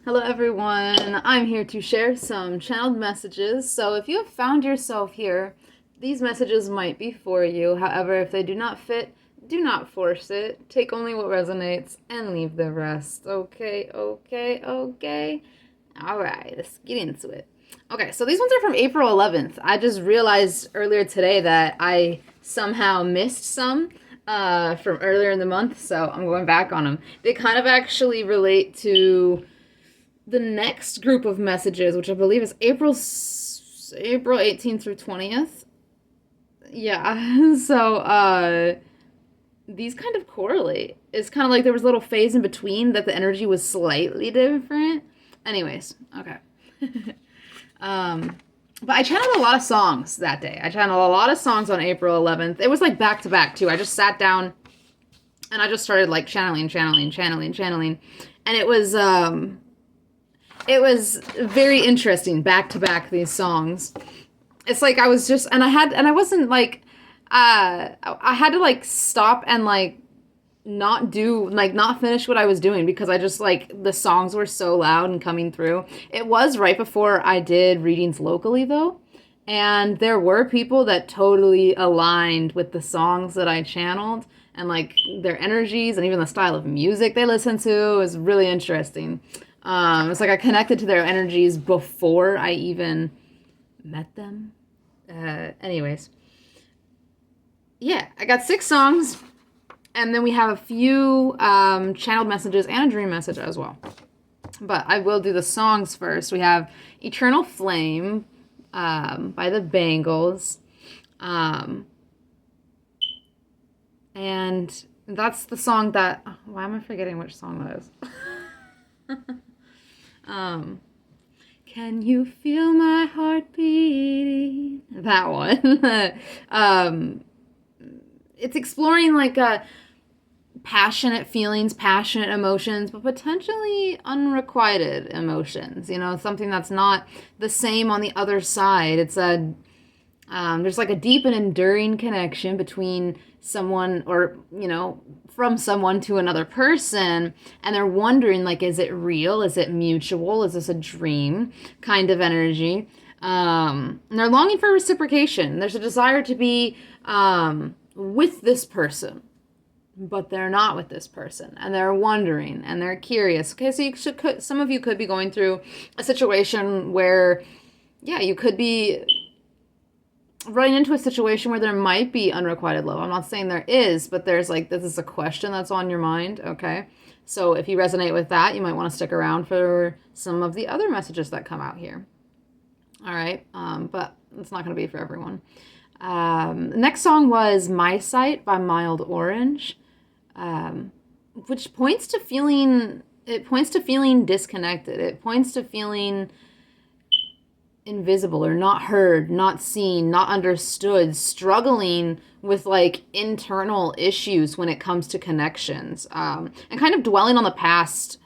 Hello, everyone. I'm here to share some channeled messages. So, if you have found yourself here, these messages might be for you. However, if they do not fit, do not force it. Take only what resonates and leave the rest. Okay, okay, okay. All right, let's get into it. Okay, so these ones are from April 11th. I just realized earlier today that I somehow missed some from earlier in the month, so I'm going back on them. They kind of actually relate to the next group of messages, which I believe is April 18th through 20th. Yeah. So these kind of correlate. It's kind of like there was a little phase in between that the energy was slightly different. Anyways, okay. um but I channeled a lot of songs that day. I channeled a lot of songs on April 11th. It was like back to back too. I just sat down and I just started like channeling. And it was very interesting back to back these songs. It's like I was just and I wasn't like I had to like stop and like not finish what I was doing because I just like the songs were so loud and coming through. It was right before I did readings locally though. And there were people that totally aligned with the songs that I channeled and like their energies and even the style of music they listened to was really interesting. It's like I connected to their energies before I even met them. Anyways, yeah, I got 6 songs, and then we have a few channeled messages and a dream message as well. But I will do the songs first. We have Eternal Flame by the Bangles. And that's the song that. Why am I forgetting which song that is? Can you feel my heart beating? That one. It's exploring like passionate feelings, passionate emotions, but potentially unrequited emotions. You know, something that's not the same on the other side. It's a there's like a deep and enduring connection between someone or, from someone to another person. And they're wondering, like, is it real? Is it mutual? Is this a dream kind of energy? And they're longing for reciprocation. There's a desire to be with this person, but they're not with this person, and they're wondering and they're curious. Okay, so some of you could be going through a situation where, yeah, you could be running into a situation where there might be unrequited love. I'm not saying there is, but there's like, this is a question that's on your mind, okay? So if you resonate with that, you might want to stick around for some of the other messages that come out here. All right, but it's not going to be for everyone. Next song was My Sight by Mild Orange, which points to feeling disconnected. It points to feeling invisible or not heard, not seen, not understood, struggling with like internal issues when it comes to connections, and kind of dwelling on the past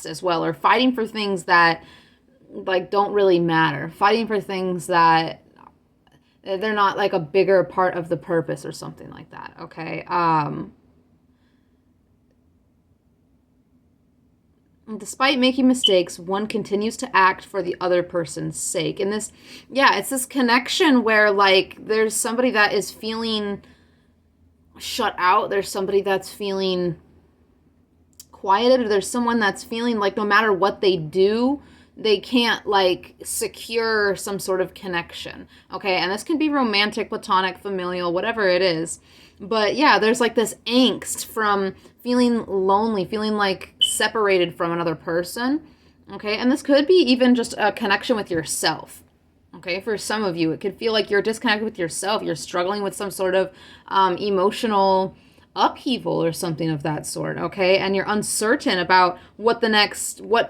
as well, or fighting for things that like don't really matter, fighting for things that they're not like a bigger part of the purpose or something like that. Okay. Despite making mistakes, one continues to act for the other person's sake. And this, yeah, it's this connection where, like, there's somebody that is feeling shut out. There's somebody that's feeling quieted. Or there's someone that's feeling like no matter what they do, they can't, like, secure some sort of connection. Okay, and this can be romantic, platonic, familial, whatever it is. But yeah, there's like this angst from feeling lonely, feeling like separated from another person. Okay, and this could be even just a connection with yourself. Okay, for some of you, it could feel like you're disconnected with yourself. You're struggling with some sort of emotional upheaval or something of that sort. Okay, and you're uncertain about what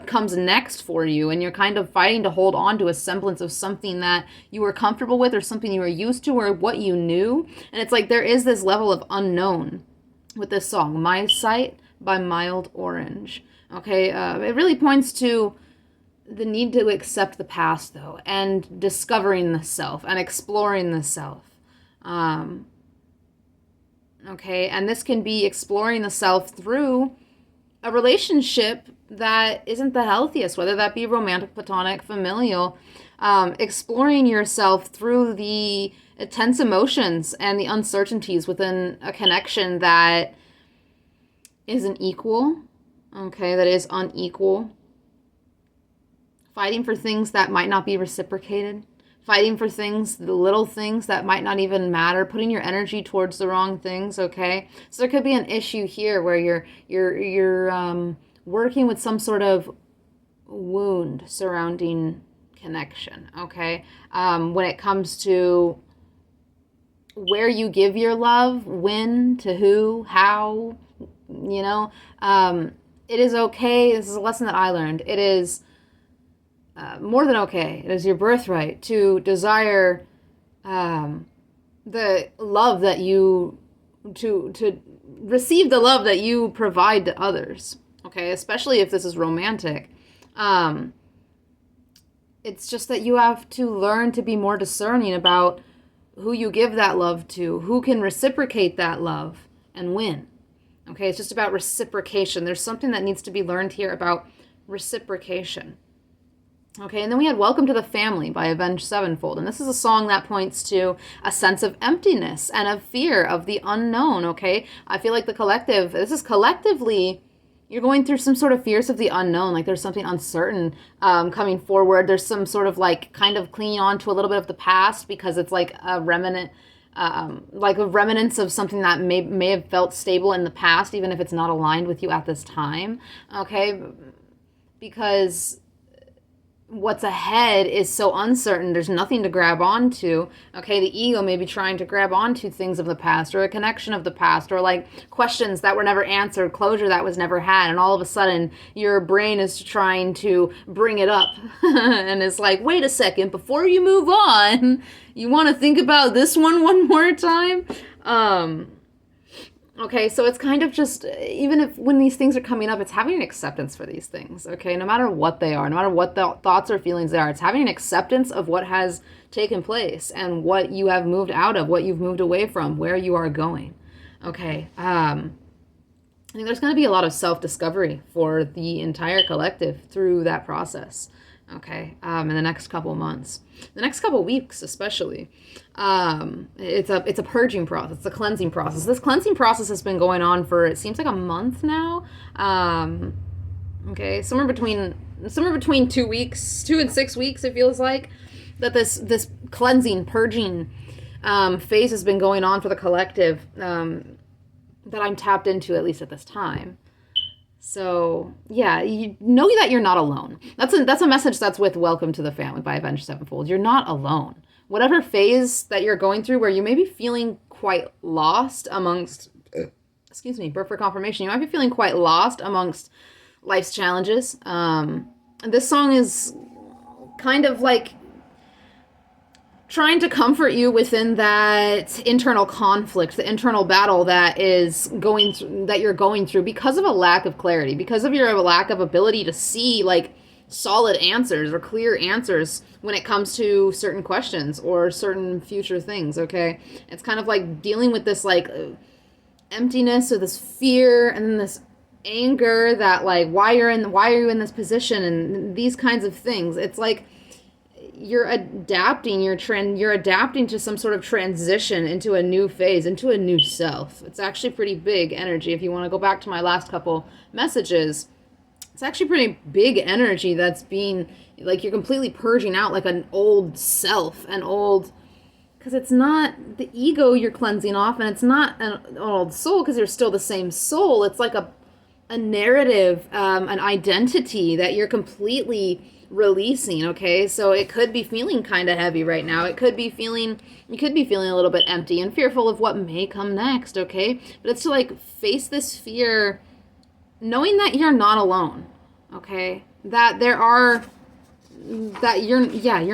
comes next for you, and you're kind of fighting to hold on to a semblance of something that you were comfortable with, or something you were used to, or what you knew. And it's like there is this level of unknown with this song, My Sight by Mild Orange. Okay, it really points to the need to accept the past, though, and discovering the self and exploring the self. Okay, and this can be exploring the self through a relationship that isn't the healthiest, whether that be romantic, platonic, familial. Exploring yourself through the intense emotions and the uncertainties within a connection that isn't equal, okay, that is unequal. Fighting for things that might not be reciprocated. Fighting for things, the little things that might not even matter, putting your energy towards the wrong things, okay? So there could be an issue here where you're working with some sort of wound surrounding connection, okay? When it comes to where you give your love, when, to who, how, you know, it is okay. This is a lesson that I learned. It is more than okay. It is your birthright to desire the love that you to receive the love that you provide to others. Okay, especially if this is romantic. Um, it's just that you have to learn to be more discerning about who you give that love to, who can reciprocate that love, and when. Okay, it's just about reciprocation. There's something that needs to be learned here about reciprocation. Okay, and then we had Welcome to the Family by Avenged Sevenfold. And this is a song that points to a sense of emptiness and of fear of the unknown, okay? I feel like the collective, this is collectively, you're going through some sort of fears of the unknown. Like there's something uncertain coming forward. There's some sort of like kind of clinging on to a little bit of the past because it's like a remnant, like a remnants of something that may have felt stable in the past, even if it's not aligned with you at this time, okay? Because what's ahead is so uncertain. There's nothing to grab onto. Okay, the ego may be trying to grab onto things of the past or a connection of the past or like questions that were never answered, closure that was never had, and all of a sudden your brain is trying to bring it up and it's like, wait a second, before you move on, you want to think about this one more time. Okay, so it's kind of just, even if when these things are coming up, it's having an acceptance for these things, okay? No matter what they are, no matter what the thoughts or feelings they are, it's having an acceptance of what has taken place and what you have moved out of, what you've moved away from, where you are going, okay? I think there's going to be a lot of self-discovery for the entire collective through that process, okay, in the next couple months, the next couple weeks especially. It's a purging process, it's a cleansing process. This cleansing process has been going on for, it seems like, a month now. Okay, somewhere between 2 weeks, 2 and 6 weeks, it feels like that this cleansing, purging phase has been going on for the collective, that I'm tapped into, at least at this time. So yeah, you know that you're not alone. That's a message that's with Welcome to the Family by Avenged Sevenfold. You're not alone. Whatever phase that you're going through where you may be feeling quite lost amongst, excuse me, birth for confirmation, you might be feeling quite lost amongst life's challenges. This song is kind of like trying to comfort you within that internal conflict, the internal battle that you're going through because of a lack of clarity, because of your lack of ability to see like solid answers or clear answers when it comes to certain questions or certain future things, okay? It's kind of like dealing with this like emptiness or this fear and then this anger that like why are you in this position and these kinds of things. It's like you're adapting you're adapting to some sort of transition into a new phase, into a new self. It's actually pretty big energy. If you want to go back to my last couple messages, it's actually pretty big energy that's being like you're completely purging out like an old self, because it's not the ego you're cleansing off, and it's not an old soul because you're still the same soul. It's like a narrative, an identity that you're completely releasing, okay? So it could be feeling kind of heavy right now. You could be feeling a little bit empty and fearful of what may come next, okay? But it's to like face this fear knowing that you're not alone, okay? That you're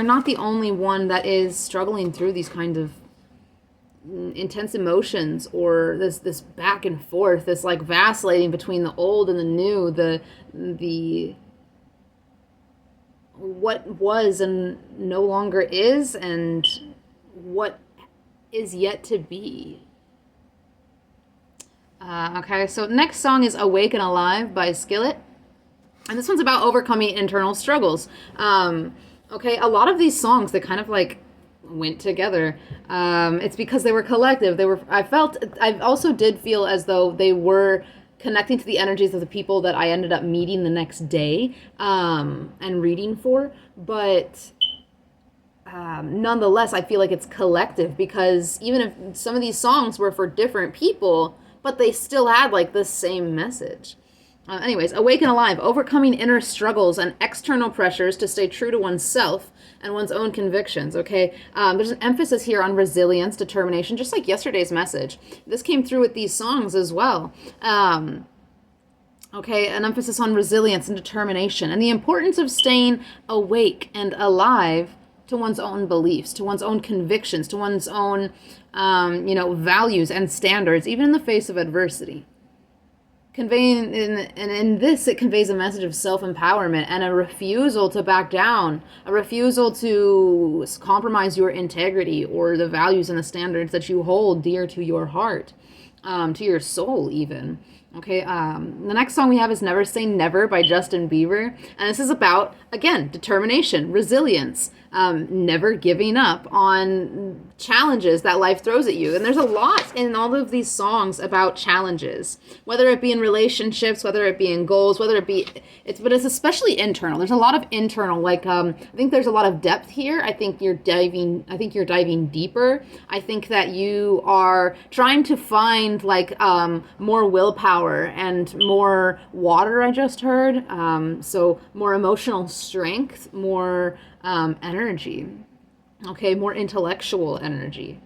not the only one that is struggling through these kinds of intense emotions, or this back and forth, this like vacillating between the old and the new, the what was and no longer is, and what is yet to be. Okay, so next song is Awake and Alive by Skillet. And this one's about overcoming internal struggles. Okay, a lot of these songs, they kind of like went together. It's because they were collective. I also did feel as though they were connecting to the energies of the people that I ended up meeting the next day and reading for. But nonetheless, I feel like it's collective because even if some of these songs were for different people, but they still had like the same message. Anyways, Awake and Alive, overcoming inner struggles and external pressures to stay true to oneself and one's own convictions, okay? There's an emphasis here on resilience, determination, just like yesterday's message. This came through with these songs as well. Okay, an emphasis on resilience and determination and the importance of staying awake and alive to one's own beliefs, to one's own convictions, to one's own, values and standards, even in the face of adversity. In this, it conveys a message of self-empowerment and a refusal to back down, a refusal to compromise your integrity or the values and the standards that you hold dear to your heart, to your soul even. Okay, the next song we have is Never Say Never by Justin Bieber. And this is about, again, determination, resilience, never giving up on challenges that life throws at you. And there's a lot in all of these songs about challenges, whether it be in relationships, whether it be in goals, but it's especially internal. There's a lot of internal, like, I think there's a lot of depth here. I think you're diving deeper. I think that you are trying to find like, more willpower and more water, I just heard. So more emotional strength, more, energy, okay, more intellectual energy.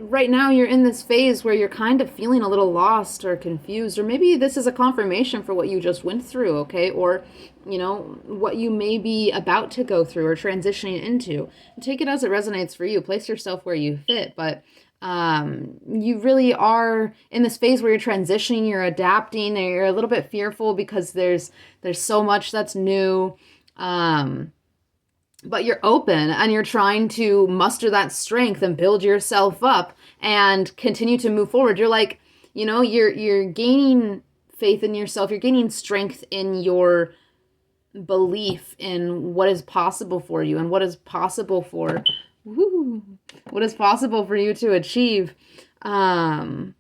Right now you're in this phase where you're kind of feeling a little lost or confused, or maybe this is a confirmation for what you just went through, okay, or what you may be about to go through or transitioning into. Take it as it resonates for you. Place yourself where you fit, but you really are in this phase where you're transitioning, you're adapting, and you're a little bit fearful because there's so much that's new. But you're open and you're trying to muster that strength and build yourself up and continue to move forward. You're like, you're gaining faith in yourself. You're gaining strength in your belief in what is possible for you and what is possible for you to achieve. And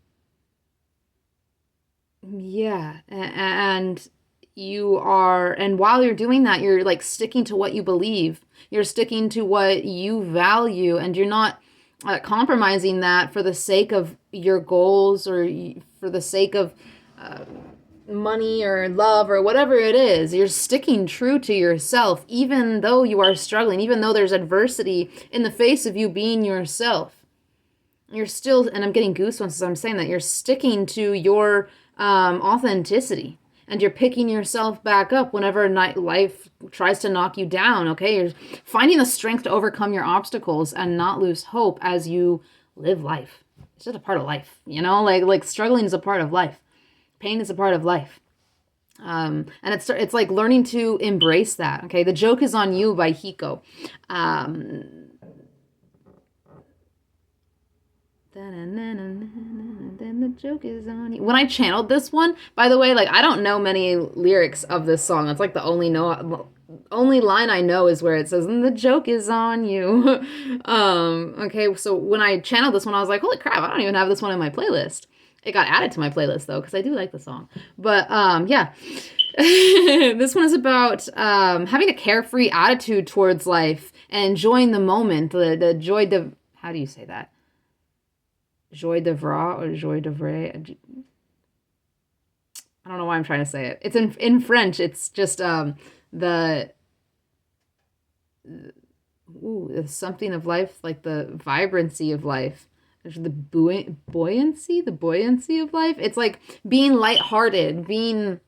while you're doing that, you're like sticking to what you believe. You're sticking to what you value, and you're not compromising that for the sake of your goals or for the sake of money or love or whatever it is. You're sticking true to yourself, even though you are struggling, even though there's adversity in the face of you being yourself. You're still, and I'm getting goosebumps as I'm saying that, you're sticking to your authenticity. And you're picking yourself back up whenever life tries to knock you down, okay? You're finding the strength to overcome your obstacles and not lose hope as you live life. It's just a part of life, Like struggling is a part of life. Pain is a part of life. And it's like learning to embrace that, okay? The Joke is on You by Hiko. Then the joke is on you. When I channeled this one, by the way, like I don't know many lyrics of this song. It's like the only line I know is where it says, "And the joke is on you." Okay, so when I channeled this one, I was like, "Holy crap! I don't even have this one in my playlist." It got added to my playlist though, because I do like the song. But yeah, this one is about having a carefree attitude towards life and enjoying the moment. The joy de How do you say that? Joie de vivre or joie de vivre. I don't know why I'm trying to say it. It's in French. It's just the something of life, like the vibrancy of life. There's the buoyancy of life. It's like being lighthearted, being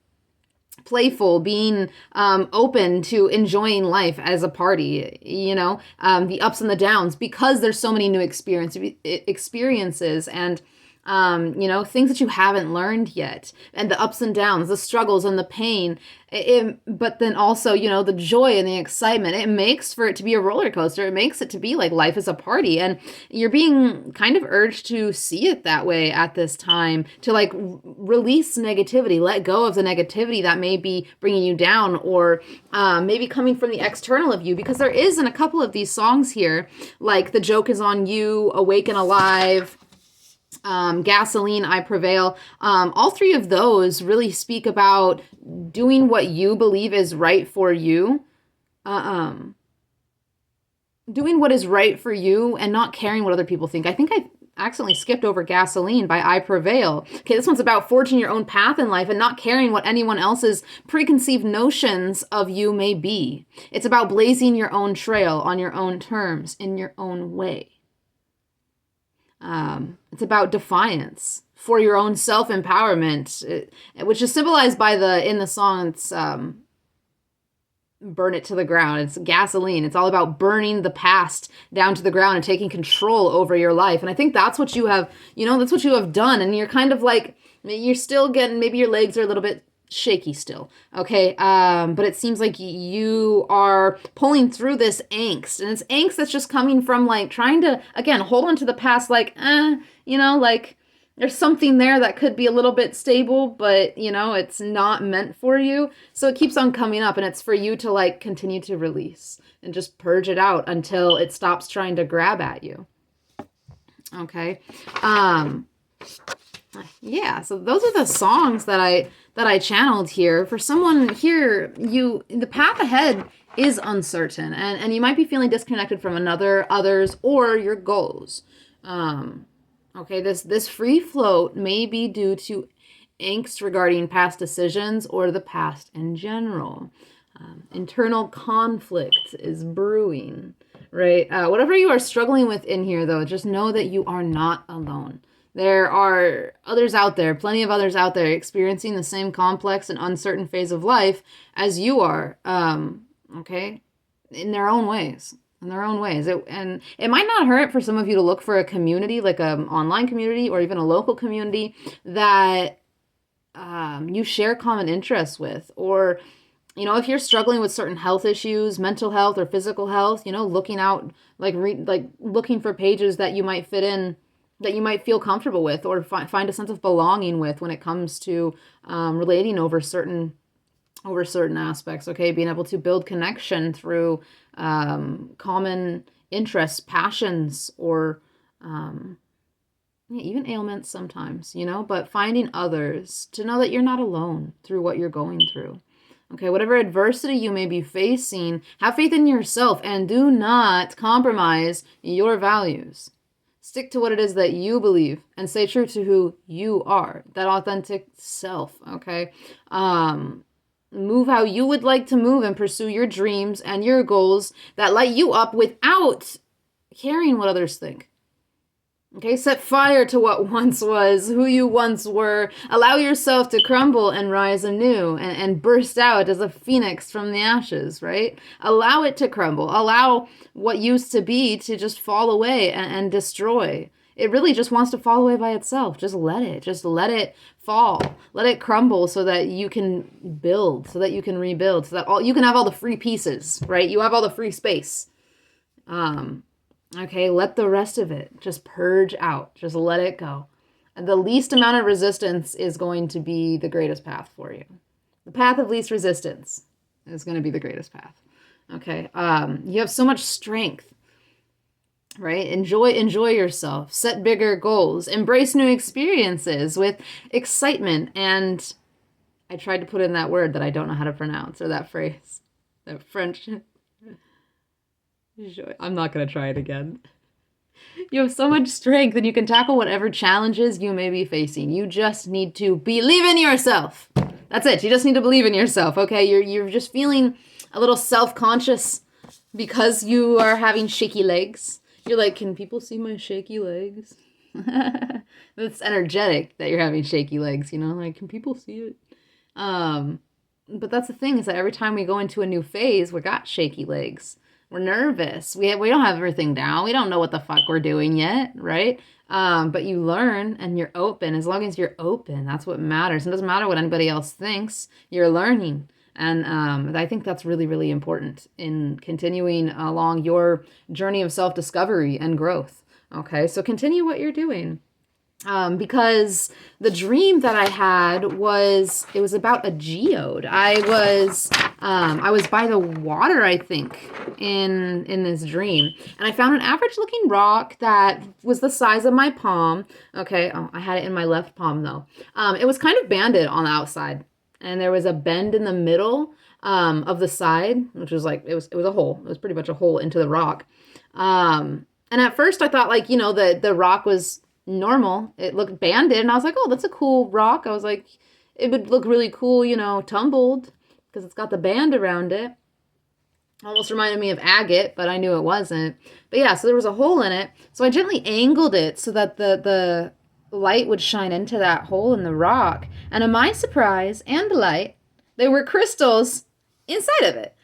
playful, being open to enjoying life as a party, the ups and the downs, because there's so many new experiences and things that you haven't learned yet, and the ups and downs, the struggles and the pain. But then also, the joy and the excitement. It makes for it to be a roller coaster. It makes it to be like life is a party. And you're being kind of urged to see it that way at this time, to like release negativity, let go of the negativity that may be bringing you down, or maybe coming from the external of you, because there is in a couple of these songs here, like The Joke Is on You, Awake and Alive, Gasoline, I Prevail. All three of those really speak about doing what you believe is right for you. Doing what is right for you and not caring what other people think. I think I accidentally skipped over Gasoline by I Prevail. Okay, this one's about forging your own path in life and not caring what anyone else's preconceived notions of you may be. It's about blazing your own trail on your own terms, in your own way. It's about defiance for your own self-empowerment, which is symbolized by in the song, it's Burn It to the Ground. It's Gasoline. It's all about burning the past down to the ground and taking control over your life. And I think that's what you have, that's what you have done. And you're kind of like, you're still getting, maybe your legs are a little bit shaky still, okay? But it seems like you are pulling through this angst, and it's angst that's just coming from like trying to, again, hold on to the past, like, like there's something there that could be a little bit stable, but it's not meant for you. So it keeps on coming up, and it's for you to like continue to release and just purge it out until it stops trying to grab at you. Okay. Yeah, so those are the songs that I channeled here. For someone here, the path ahead is uncertain, and you might be feeling disconnected from others, or your goals. Okay, this free float may be due to angst regarding past decisions or the past in general. Internal conflict is brewing, right? Whatever you are struggling with in here, though, just know that you are not alone. There are others out there, plenty of others out there experiencing the same complex and uncertain phase of life as you are, okay, in their own ways. And it might not hurt for some of you to look for a community, like an online community or even a local community that you share common interests with. Or, if you're struggling with certain health issues, mental health or physical health, looking out, like looking for pages that you might fit in, that you might feel comfortable with, or find a sense of belonging with when it comes to relating over certain aspects. Okay, being able to build connection through common interests, passions, or even ailments sometimes. But finding others to know that you're not alone through what you're going through. Okay, whatever adversity you may be facing, have faith in yourself and do not compromise your values. Stick to what it is that you believe and stay true to who you are, that authentic self, okay? Move how you would like to move and pursue your dreams and your goals that light you up without caring what others think. Okay, set fire to what once was, who you once were. Allow yourself to crumble and rise anew and burst out as a phoenix from the ashes, right? Allow it to crumble. Allow what used to be to just fall away and destroy. It really just wants to fall away by itself. Just let it fall. Let it crumble so that you can build, so that you can rebuild, so that you can have all the free pieces, right? You have all the free space. Okay, let the rest of it just purge out. Just let it go. And the least amount of resistance is going to be the greatest path for you. The path of least resistance is going to be the greatest path. Okay, you have so much strength, right? Enjoy yourself. Set bigger goals. Embrace new experiences with excitement. And I tried to put in that word that I don't know how to pronounce, or that phrase, that French. I'm not going to try it again. You have so much strength and you can tackle whatever challenges you may be facing. You just need to believe in yourself. That's it. You just need to believe in yourself, okay? You're just feeling a little self-conscious because you are having shaky legs. You're like, can people see my shaky legs? It's energetic that you're having shaky legs, like, can people see it? But that's the thing, is that every time we go into a new phase, we got shaky legs. We're nervous. We don't have everything down. We don't know what the fuck we're doing yet, right? But you learn and you're open. As long as you're open, that's what matters. It doesn't matter what anybody else thinks. You're learning. And I think that's really, really important in continuing along your journey of self discovery and growth. Okay, so continue what you're doing. Because the dream that I had was it was about a geode. I was by the water, I think, in this dream, and I found an average looking rock that was the size of my palm. Okay, oh, I had it in my left palm though. It was kind of banded on the outside, and there was a bend in the middle of the side, which was like it was a hole. It was pretty much a hole into the rock. And at first I thought like the rock was normal. It looked banded, and I was like, oh, that's a cool rock. I was like, it would look really cool, tumbled because it's got the band around it. Almost reminded me of agate, but I knew it wasn't. But yeah, so there was a hole in it. So I gently angled it so that the light would shine into that hole in the rock. And to my surprise and delight, there were crystals inside of it.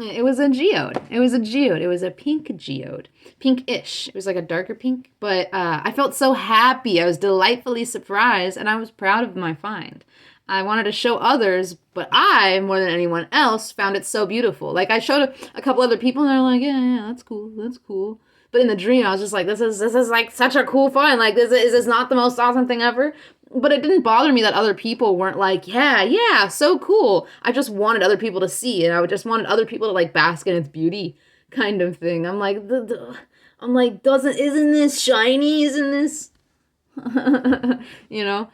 It was a geode. It was a geode. It was a pink geode. Pink-ish. It was like a darker pink. But I felt so happy. I was delightfully surprised, and I was proud of my find. I wanted to show others, but I, more than anyone else, found it so beautiful. Like, I showed a couple other people, and they're like, yeah, that's cool. That's cool. But in the dream, I was just like, this is like such a cool find. Like, is this not the most awesome thing ever? But it didn't bother me that other people weren't like, yeah, so cool. I just wanted other people to see, and I would just wanted other people to like bask in its beauty, kind of thing. I'm like, isn't this shiny? Isn't this, you know?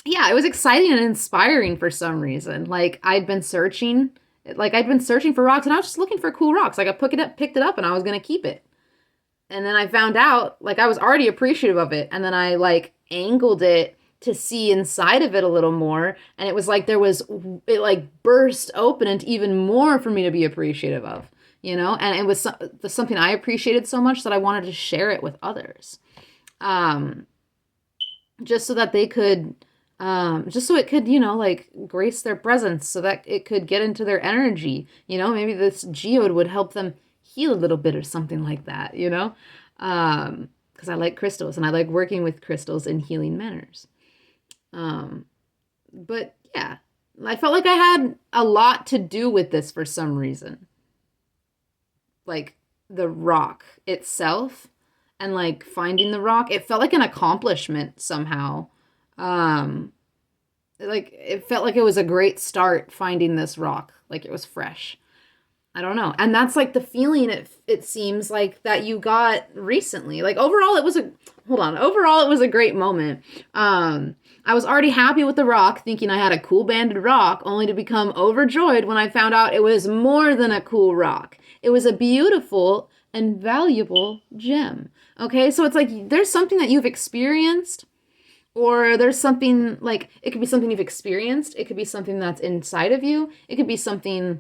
Yeah, it was exciting and inspiring for some reason. I'd been searching for rocks, and I was just looking for cool rocks. Like I picked it up, and I was gonna keep it. And then I found out, like I was already appreciative of it, and then I like angled it to see inside of it a little more, and it was like it like burst open into even more for me to be appreciative of, and it was something I appreciated so much that I wanted to share it with others, just so that they could, just so it could, like grace their presence, so that it could get into their energy, maybe this geode would help them heal a little bit or something like that, because I like crystals and I like working with crystals in healing manners. But yeah, I felt like I had a lot to do with this for some reason. Like the rock itself and like finding the rock, it felt like an accomplishment somehow. Like it felt like it was a great start finding this rock, like it was fresh. I don't know. And that's like the feeling it seems like that you got recently. Like overall it was a great moment. I was already happy with the rock, thinking I had a cool banded rock, only to become overjoyed when I found out it was more than a cool rock. It was a beautiful and valuable gem. Okay? So it's like there's something that you've experienced, or there's something like it could be something you've experienced, it could be something that's inside of you, it could be something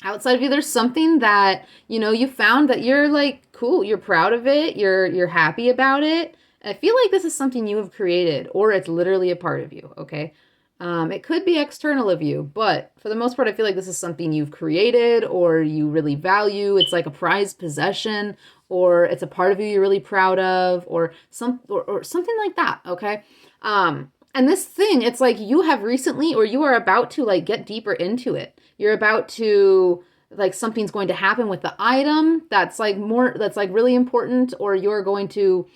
outside of you. There's something that you found that you're like cool, you're proud of it, you're happy about it. I feel like this is something you have created, or it's literally a part of you. Okay, it could be external of you, but for the most part I feel like this is something you've created or you really value. It's like a prized possession, or it's a part of you you're really proud of, or something like that. Okay. And this thing, it's like you have recently, or you are about to like get deeper into it. You're about to like something's going to happen with the item that's like really important, or you're going to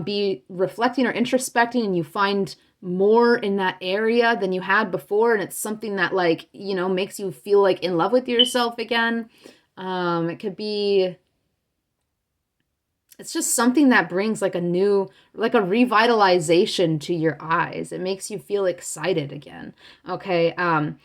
be reflecting or introspecting, and you find more in that area than you had before, and it's something that like makes you feel like in love with yourself again. It could be. It's just something that brings like a revitalization to your eyes. It makes you feel excited again. Okay. And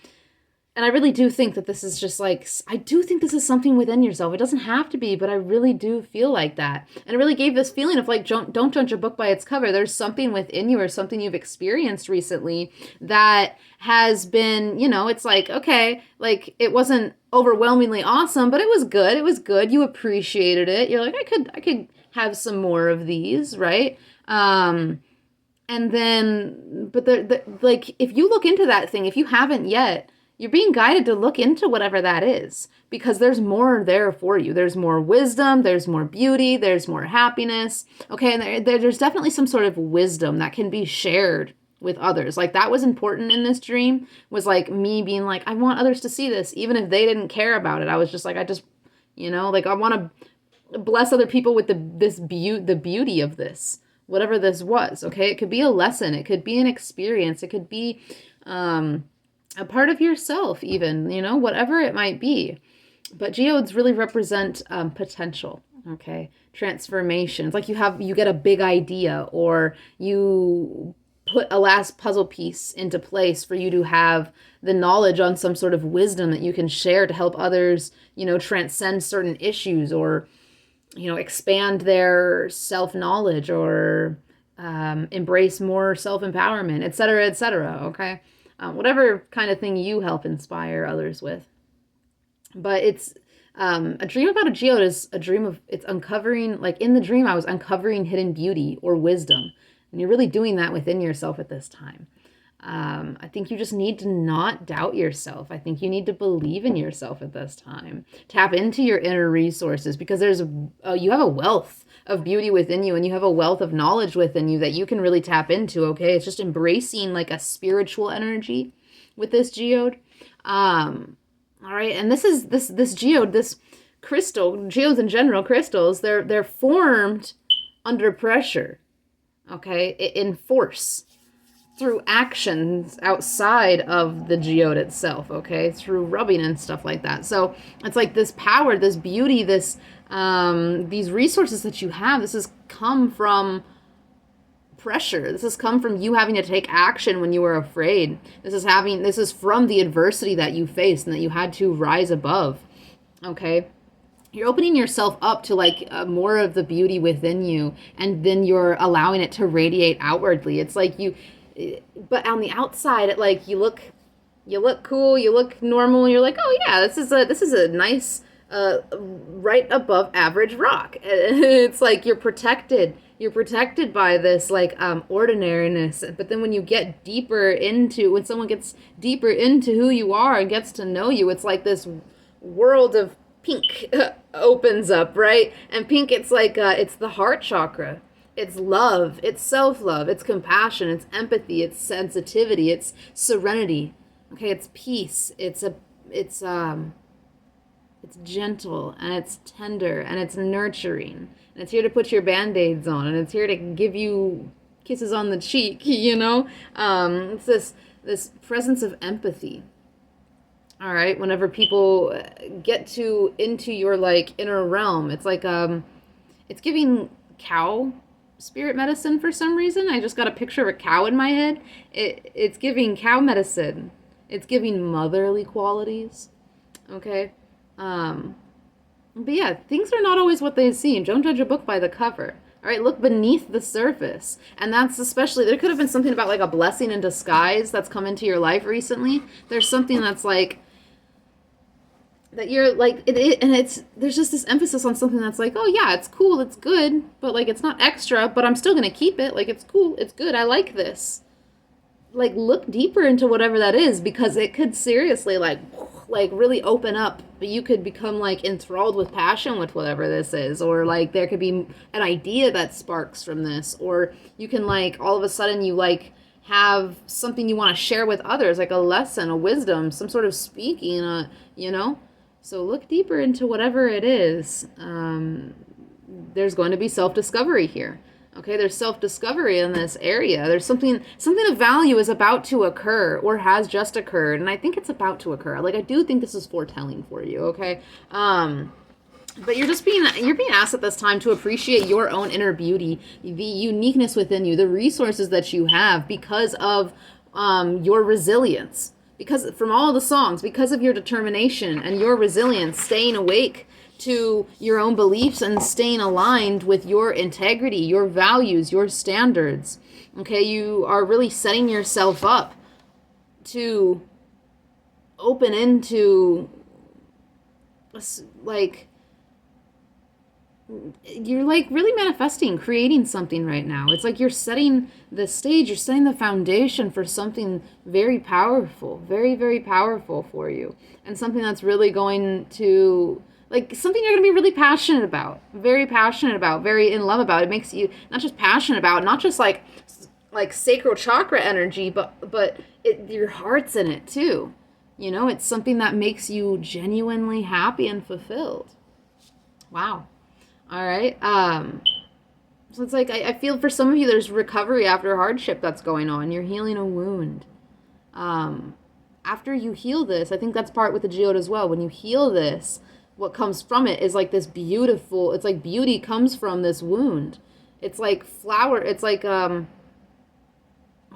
I really do think that this is just like, I do think this is something within yourself. It doesn't have to be, but I really do feel like that. And it really gave this feeling of like, don't judge a book by its cover. There's something within you or something you've experienced recently that has been, it's like, okay, like it wasn't overwhelmingly awesome, but it was good. It was good. You appreciated it. You're like, I could have some more of these, right? And then, but like, if you look into that thing, if you haven't yet, You're being guided to look into whatever that is because there's more there for you. There's more wisdom, there's more beauty, there's more happiness. Okay, and there's definitely some sort of wisdom that can be shared with others. Like that was important in this dream, was like me being like, I want others to see this, even if they didn't care about it. I was just like, I just, like I want to bless other people with the beauty of this, whatever this was. Okay, it could be a lesson, it could be an experience, it could be a part of yourself, even, whatever it might be. But geodes really represent potential, okay? Transformations. Like you get a big idea, or you put a last puzzle piece into place for you to have the knowledge on some sort of wisdom that you can share to help others, transcend certain issues, or, expand their self-knowledge, or embrace more self-empowerment, et cetera, okay? Whatever kind of thing you help inspire others with. But it's a dream about a geode is a dream of, it's uncovering, like in the dream, I was uncovering hidden beauty or wisdom. And you're really doing that within yourself at this time. I think you just need to not doubt yourself. I think you need to believe in yourself at this time. Tap into your inner resources, because you have a wealth of beauty within you, and you have a wealth of knowledge within you that you can really tap into. Okay, it's just embracing like a spiritual energy with this geode. All right, and this geode, this crystal, geodes in general, crystals, they're formed under pressure. Okay, in force, through actions outside of the geode itself, okay, through rubbing and stuff like that. So it's like this power, this beauty, these resources that you have, this has come from pressure. This has come from you having to take action when you were afraid. This is from the adversity that you faced and that you had to rise above, okay? You're opening yourself up to like more of the beauty within you, and then you're allowing it to radiate outwardly. It's like but on the outside, it like you look cool, you look normal. You're like, oh yeah, this is a nice, right above average rock. It's like you're protected. You're protected by this like ordinariness. But then when someone gets deeper into who you are and gets to know you, it's like this world of pink opens up, right? And pink, it's like it's the heart chakra. It's love, it's self-love, it's compassion, it's empathy, it's sensitivity, it's serenity. Okay, it's peace. It's gentle, and it's tender, and it's nurturing. And it's here to put your band-aids on, and it's here to give you kisses on the cheek, It's this presence of empathy. All right, whenever people get into your like inner realm, it's like it's giving cow spirit medicine for some reason. I just got a picture of a cow in my head. It's giving cow medicine. It's giving motherly qualities. Okay. But yeah, things are not always what they seem. Don't judge a book by the cover. All right, look beneath the surface. And that's especially, there could have been something about like a blessing in disguise that's come into your life recently. There's something that's like, that you're like there's just this emphasis on something that's like, oh yeah, it's cool, it's good, but like it's not extra, but I'm still gonna keep it. Like it's cool, it's good, I like this. Like look deeper into whatever that is, because it could seriously like really open up. But you could become like enthralled with passion with whatever this is, or like there could be an idea that sparks from this, or you can like all of a sudden you like have something you want to share with others, like a lesson, a wisdom, some sort of speaking, So look deeper into whatever it is. There's going to be self-discovery here. Okay, there's self-discovery in this area. There's something of value is about to occur, or has just occurred, and I think it's about to occur. Like I do think this is foretelling for you. Okay, but you're being asked at this time to appreciate your own inner beauty, the uniqueness within you, the resources that you have because of your resilience. Because from all the songs, because of your determination and your resilience, staying awake to your own beliefs and staying aligned with your integrity, your values, your standards. Okay, you are really setting yourself up to open into like you're like really manifesting, creating something right now. It's like you're setting the stage, you're setting the foundation for something very powerful, very, very powerful for you. And something that's really going to, like, something you're going to be really passionate about, very passionate about, very in love about. It makes you not just passionate about, not just like sacral chakra energy, but your heart's in it too. You know, it's something that makes you genuinely happy and fulfilled. Wow. All right. So it's like I feel for some of you there's recovery after hardship that's going on. You're healing a wound. After you heal this, I think that's part with the geode as well. When you heal this, what comes from it is like this beautiful. It's like beauty comes from this wound. It's like flower. It's like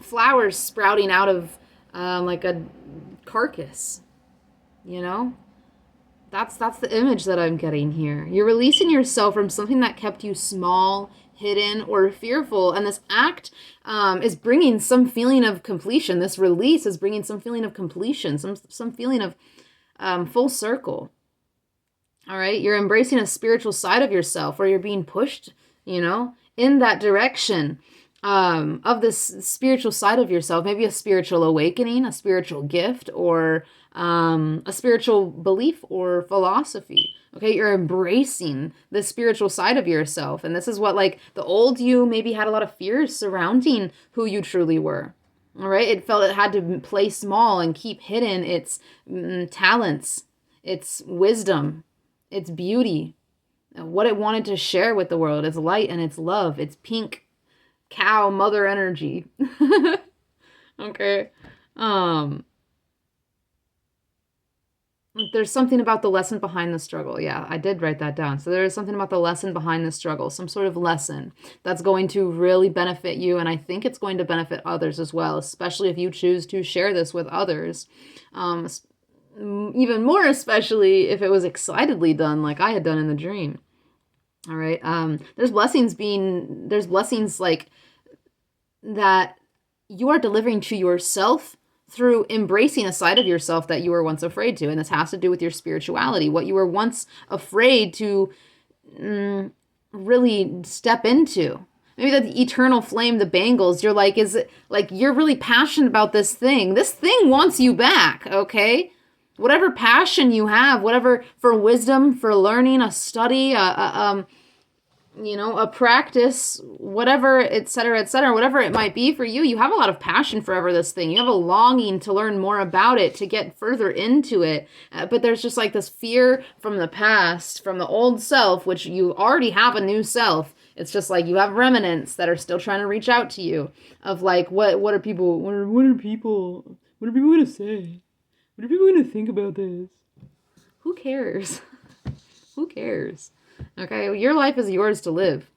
flowers sprouting out of like a carcass. You know. That's the image that I'm getting here. You're releasing yourself from something that kept you small, hidden, or fearful, and this act is bringing some feeling of completion. This release is bringing some feeling of completion, some feeling of full circle. All right, you're embracing a spiritual side of yourself, or you're being pushed, you know, in that direction of this spiritual side of yourself. Maybe a spiritual awakening, a spiritual gift, or a spiritual belief or philosophy. Okay, you're embracing the spiritual side of yourself. And this is what, like, the old you maybe had a lot of fears surrounding who you truly were. All right, it felt it had to play small and keep hidden its talents, its wisdom, its beauty, what it wanted to share with the world, its light and its love, its pink cow mother energy. Okay. There's something about the lesson behind the struggle. Yeah, I did write that down. So there is something about the lesson behind the struggle, some sort of lesson that's going to really benefit you. And I think it's going to benefit others as well, especially if you choose to share this with others. Even more especially if it was excitedly done like I had done in the dream. All right. There's blessings like that you are delivering to yourself through embracing a side of yourself that you were once afraid to. And this has to do with your spirituality, what you were once afraid to really step into. Maybe the eternal flame, the bangles, you're like, is it like you're really passionate about this thing? This thing wants you back, okay? Whatever passion you have, whatever for wisdom, for learning, a study, a practice, whatever, etc., whatever it might be for you, you have a lot of passion for this thing. You have a longing to learn more about it, to get further into it. But there's just like this fear from the past, from the old self, which you already have a new self. It's just like you have remnants that are still trying to reach out to you of like, what are people going to say? What are people going to think about this? Who cares? Who cares? Okay, your life is yours to live.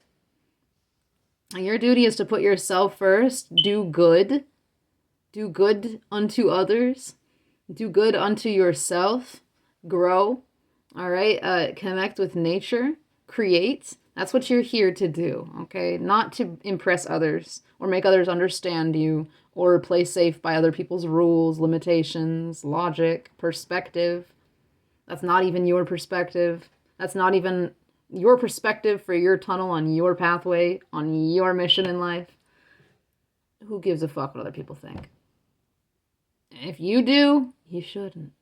And your duty is to put yourself first, do good unto others, do good unto yourself, grow, all right? Connect with nature, create. That's what you're here to do, okay? Not to impress others or make others understand you or play safe by other people's rules, limitations, logic, perspective. That's not even your perspective. That's not even your perspective for your tunnel on your pathway, on your mission in life. Who gives a fuck what other people think? If you do, you shouldn't.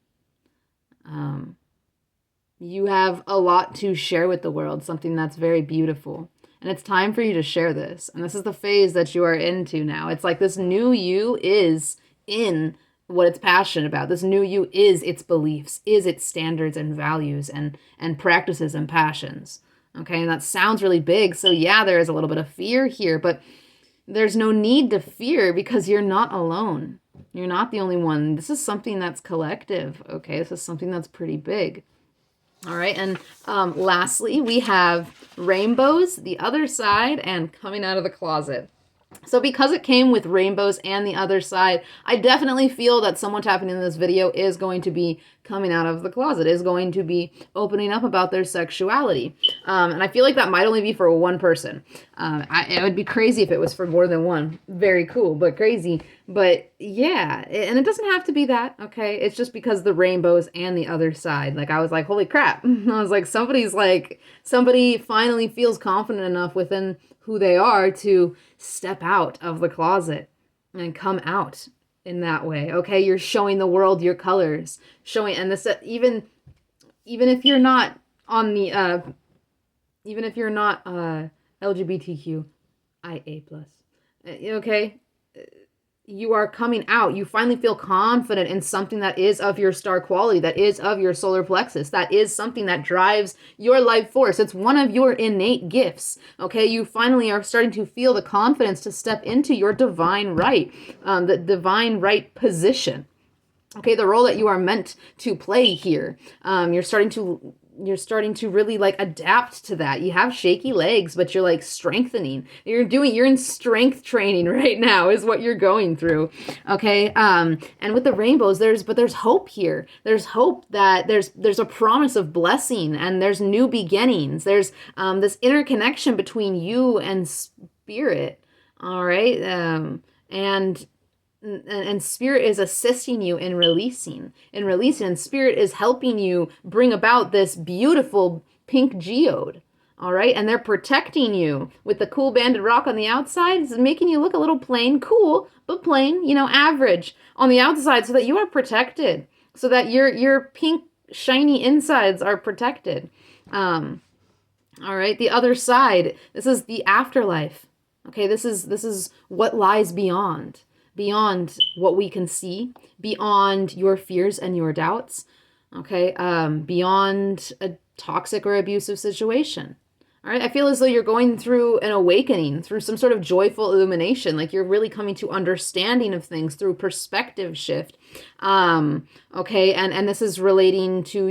You have a lot to share with the world, something that's very beautiful. And it's time for you to share this. And this is the phase that you are into now. It's like this new you is in what it's passionate about. This new you is its beliefs, is its standards and values and practices and passions. Okay, and that sounds really big. So yeah, there is a little bit of fear here, but there's no need to fear because you're not alone. You're not the only one. This is something that's collective. Okay, this is something that's pretty big. All right, and lastly, we have rainbows, the other side, and coming out of the closet. So because it came with rainbows and the other side, I definitely feel that someone tapping in this video is going to be coming out of the closet, is going to be opening up about their sexuality. And I feel like that might only be for one person. It would be crazy if it was for more than one. Very cool, but crazy. But yeah, and it doesn't have to be that, okay? It's just because the rainbows and the other side. Like, I was like, holy crap. I was like, somebody finally feels confident enough within who they are to step out of the closet and come out in that way. Okay, you're showing the world your colors, showing, and this even if you're not on the even if you're not LGBTQIA plus, okay, you are coming out. You finally feel confident in something that is of your star quality, that is of your solar plexus, that is something that drives your life force. It's one of your innate gifts. Okay, you finally are starting to feel the confidence to step into your divine right, the divine right position. Okay, the role that you are meant to play here. You're starting to really like adapt to that. You have shaky legs, but you're like strengthening. You're in strength training right now is what you're going through. Okay. And with the rainbows, there's hope here. There's hope that there's a promise of blessing, and there's new beginnings. There's this interconnection between you and spirit. All right. And spirit is assisting you in releasing, and spirit is helping you bring about this beautiful pink geode. All right, and they're protecting you with the cool banded rock on the outside. It's making you look a little plain, cool, but plain, average on the outside, so that you are protected, so that your pink shiny insides are protected. All right, the other side, this is the afterlife. Okay, this is what lies beyond what we can see, beyond your fears and your doubts, okay, beyond a toxic or abusive situation. All right, I feel as though you're going through an awakening, through some sort of joyful illumination, like you're really coming to understanding of things through perspective shift. Okay, and this is relating to